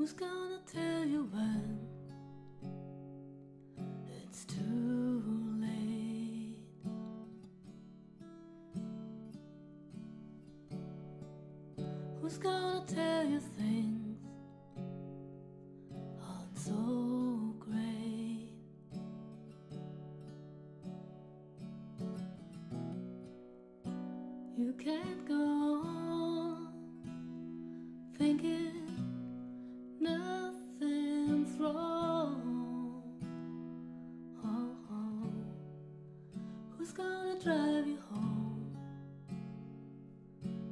Who's gonna tell you when it's too late? Who's gonna tell you things aren't so great? You can't go on thinking nothing's wrong. Who's gonna drive you home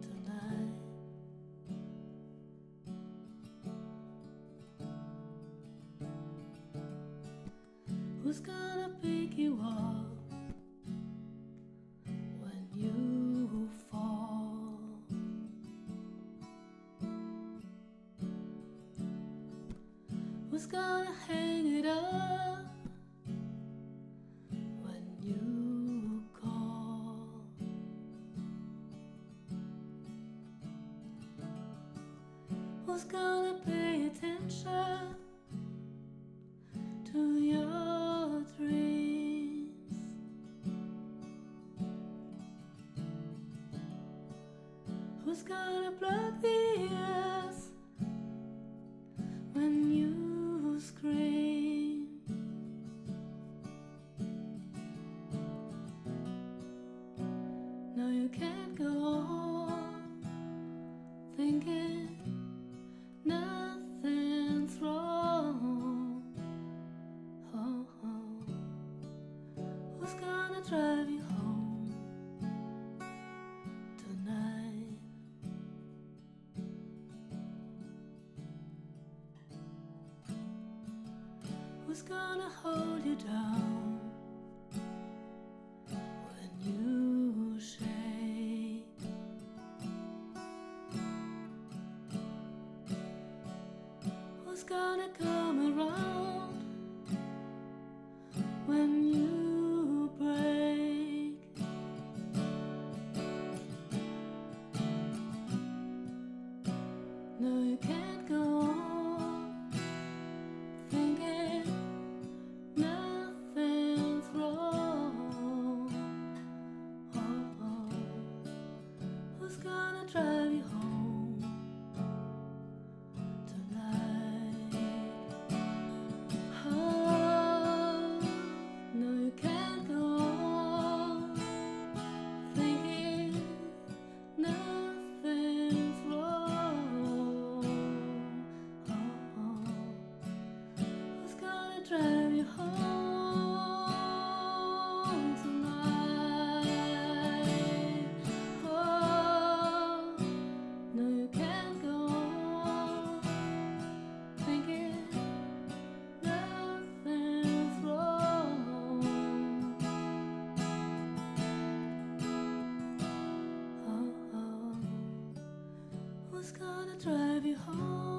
tonight? Who's gonna pick you up when you fall? Who's gonna hang it up when you call? Who's gonna pay attention to your dreams? Who's gonna plug the ears when you scream? No, you can't go on thinking nothing's wrong. Who's gonna drive you home tonight? Who's gonna hold you down when you shake? Who's gonna come around when you break? No, you can't go on thinking nothing's wrong. Who's gonna drive you home tonight? No, you can't go on thinking nothing's wrong. Who's gonna drive you home tonight? No, you can't go on thinking nothing's wrong. Who's gonna drive you home?